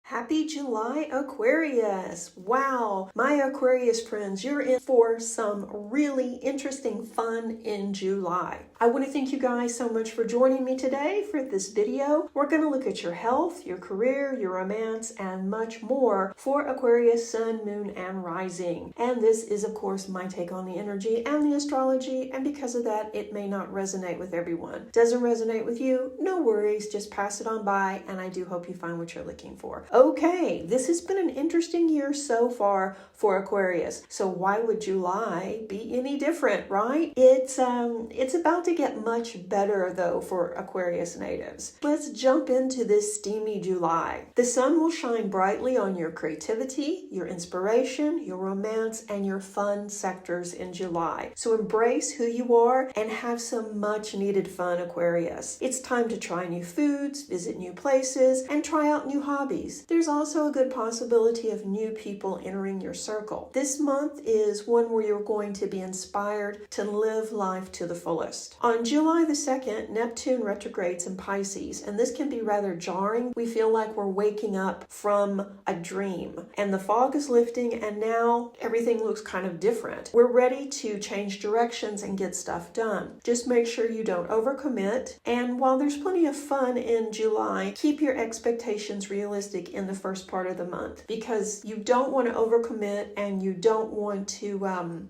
Happy July, Aquarius! Wow, my Aquarius friends, you're in for some really interesting fun in July. I want to thank you guys so much for joining me today for this video. We're going to look at your health, your career, your romance, and much more for Aquarius, Sun, Moon, and Rising. And this is, of course, my take on the energy and the astrology, and because of that, it may not resonate with everyone. Doesn't resonate with you? No worries, just pass it on by, and I do hope you find what you're looking for. Okay, this has been an interesting year so far for Aquarius. So why would July be any different, right? It's about to get much better though for Aquarius natives. Let's jump into this steamy July. The sun will shine brightly on your creativity, your inspiration, your romance, and your fun sectors in July. So embrace who you are and have some much needed fun, Aquarius. It's time to try new foods, visit new places, and try out new hobbies. There's also a good possibility of new people entering your circle. This month is one where you're going to be inspired to live life to the fullest. On July the 2nd, Neptune retrogrades in Pisces, and this can be rather jarring. We feel like we're waking up from a dream, and the fog is lifting, and now everything looks kind of different. We're ready to change directions and get stuff done. Just make sure you don't overcommit, and while there's plenty of fun in July, keep your expectations realistic in the first part of the month, because you don't want to overcommit and you don't want to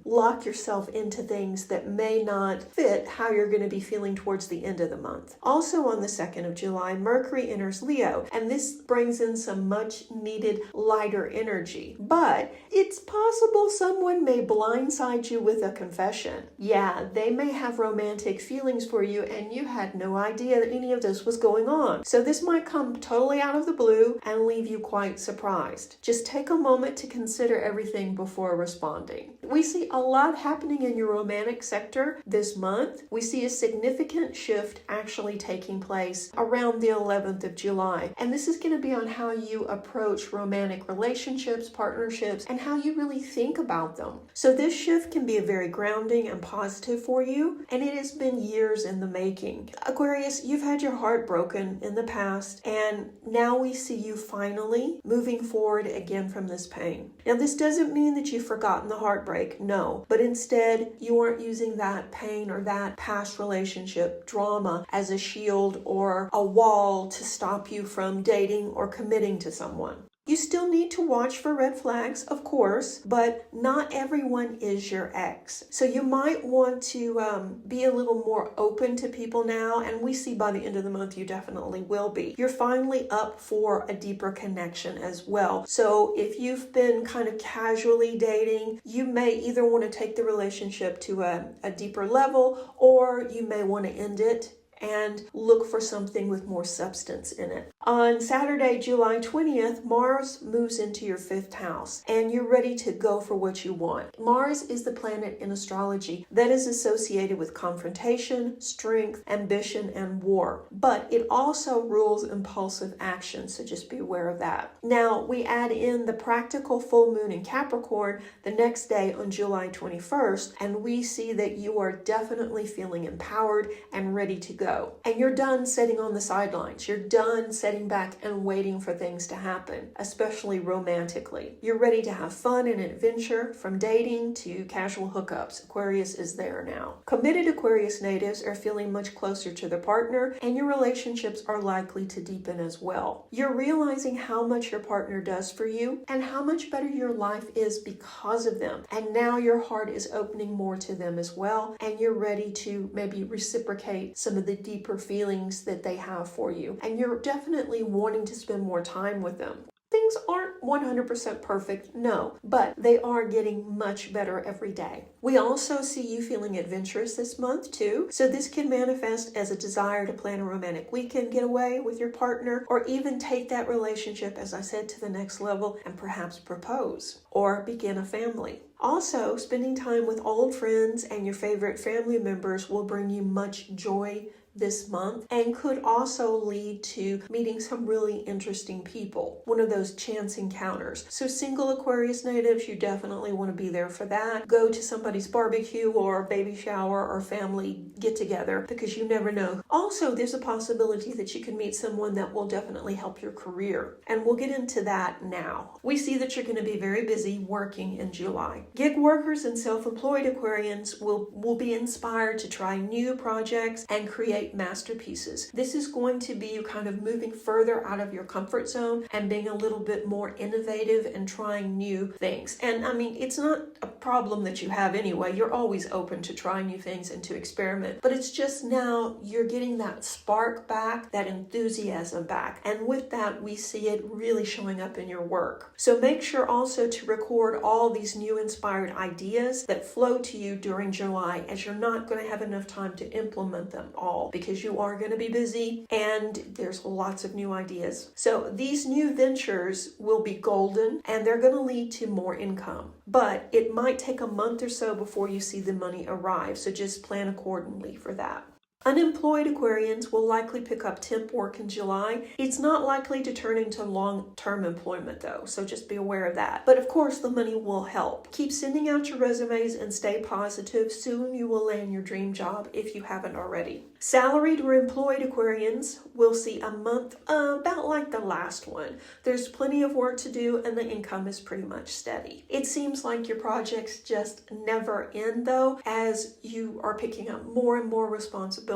lock yourself into things that may not fit how you're going to be feeling towards the end of the month. Also on the 2nd of July, Mercury enters Leo, and this brings in some much needed lighter energy. But it's possible someone may blindside you with a confession. Yeah, they may have romantic feelings for you and you had no idea that any of this was going on. So this might come totally out of the blue and leave you quite surprised. Just take a moment to consider everything before responding. We see a lot happening in your romantic sector this month. We see a significant shift actually taking place around the 11th of July. And this is going to be on how you approach romantic relationships, partnerships, and how you really think about them. So this shift can be very grounding and positive for you, and it has been years in the making. Aquarius, you've had your heart broken in the past, and now we see you finally moving forward again from this pain. Now, this doesn't mean that you've forgotten the heartbreak, no, but instead you aren't using that pain or that past relationship drama as a shield or a wall to stop you from dating or committing to someone. You still need to watch for red flags, of course, but not everyone is your ex. So you might want to be a little more open to people now, and we see by the end of the month you definitely will be. You're finally up for a deeper connection as well. So if you've been kind of casually dating, you may either want to take the relationship to a deeper level, or you may want to end it and look for something with more substance in it. On Saturday, July 20th, Mars moves into your 5th house, and you're ready to go for what you want. Mars is the planet in astrology that is associated with confrontation, strength, ambition, and war. But it also rules impulsive action, so just be aware of that. Now, we add in the practical full moon in Capricorn the next day on July 21st, and we see that you are definitely feeling empowered and ready to go. And you're done sitting on the sidelines. You're done sitting back and waiting for things to happen, especially romantically. You're ready to have fun and adventure, from dating to casual hookups. Aquarius is there now. Committed Aquarius natives are feeling much closer to their partner, and your relationships are likely to deepen as well. You're realizing how much your partner does for you and how much better your life is because of them. And now your heart is opening more to them as well, and you're ready to maybe reciprocate some of the deeper feelings that they have for you, and you're definitely wanting to spend more time with them. Things aren't 100% perfect, no, but they are getting much better every day. We also see you feeling adventurous this month too, so this can manifest as a desire to plan a romantic weekend getaway with your partner, or even take that relationship, as I said, to the next level and perhaps propose or begin a family. Also, spending time with old friends and your favorite family members will bring you much joy, this month and could also lead to meeting some really interesting people. One of those chance encounters. So single Aquarius natives, you definitely want to be there for that. Go to somebody's barbecue or baby shower or family get together because you never know. Also, there's a possibility that you can meet someone that will definitely help your career. And we'll get into that now. We see that you're going to be very busy working in July. Gig workers and self-employed Aquarians will be inspired to try new projects and create masterpieces. This is going to be you kind of moving further out of your comfort zone and being a little bit more innovative and trying new things. And I mean, it's not a problem that you have anyway. You're always open to try new things and to experiment. But it's just now you're getting that spark back, that enthusiasm back. And with that, we see it really showing up in your work. So make sure also to record all these new inspired ideas that flow to you during July, as you're not going to have enough time to implement them all because you are going to be busy and there's lots of new ideas. So these new ventures will be golden and they're going to lead to more income. But it might take a month or so before you see the money arrive. So just plan accordingly for that. Unemployed Aquarians will likely pick up temp work in July. It's not likely to turn into long-term employment though, so just be aware of that. But of course, the money will help. Keep sending out your resumes and stay positive. Soon you will land your dream job if you haven't already. Salaried or employed Aquarians will see a month about like the last one. There's plenty of work to do and the income is pretty much steady. It seems like your projects just never end though, as you are picking up more and more responsibility.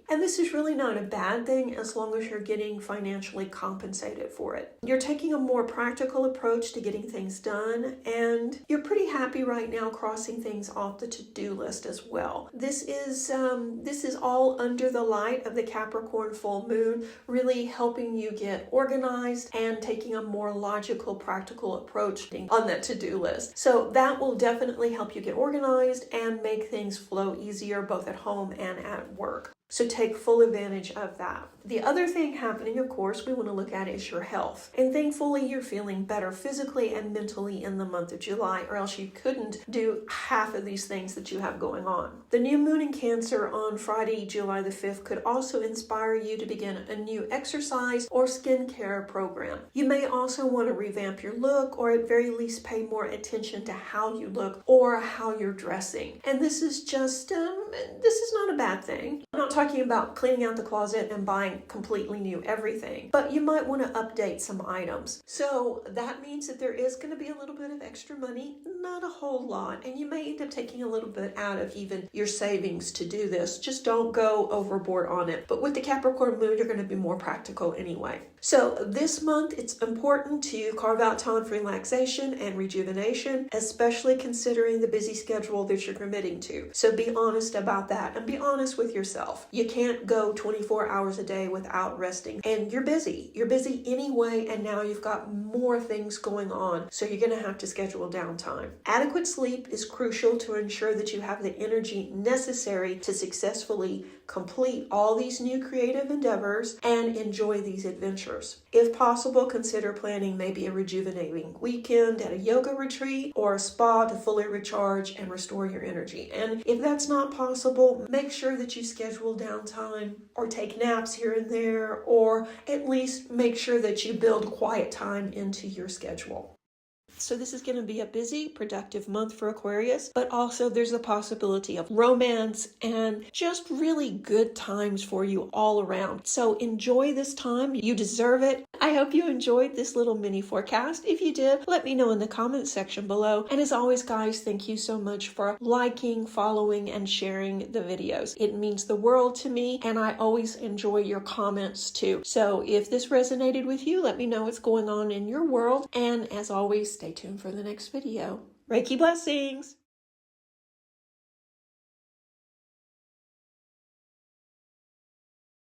And this is really not a bad thing as long as you're getting financially compensated for it. You're taking a more practical approach to getting things done, and you're pretty happy right now crossing things off the to-do list as well. This is all under the light of the Capricorn full moon, really helping you get organized and taking a more logical, practical approach on that to-do list. So that will definitely help you get organized and make things flow easier both at home and at work. So take full advantage of that. The other thing happening, of course, we want to look at is your health. And thankfully, you're feeling better physically and mentally in the month of July, or else you couldn't do half of these things that you have going on. The new moon in Cancer on Friday, July the 5th, could also inspire you to begin a new exercise or skincare program. You may also want to revamp your look, or at very least pay more attention to how you look or how you're dressing. And this is just, this is not a bad thing. I'm not talking about cleaning out the closet and buying completely new everything, but you might want to update some items. So that means that there is going to be a little bit of extra money, not a whole lot, and you may end up taking a little bit out of even your savings to do this. Just don't go overboard on it. But with the Capricorn moon, you're going to be more practical anyway. So this month, it's important to carve out time for relaxation and rejuvenation, especially considering the busy schedule that you're committing to. So be honest about that and be honest with yourself. You can't go 24 hours a day without resting, and you're busy. You're busy anyway, and now you've got more things going on, so you're going to have to schedule downtime. Adequate sleep is crucial to ensure that you have the energy necessary to successfully complete all these new creative endeavors and enjoy these adventures. If possible, consider planning maybe a rejuvenating weekend at a yoga retreat or a spa to fully recharge and restore your energy. And if that's not possible, make sure that you schedule downtime or take naps here and there, or at least make sure that you build quiet time into your schedule. So this is going to be a busy, productive month for Aquarius, but also there's a possibility of romance and just really good times for you all around. So enjoy this time. You deserve it. I hope you enjoyed this little mini forecast. If you did, let me know in the comments section below. And as always, guys, thank you so much for liking, following, and sharing the videos. It means the world to me, and I always enjoy your comments too. So if this resonated with you, let me know what's going on in your world. And as always, stay tuned for the next video. Reiki blessings!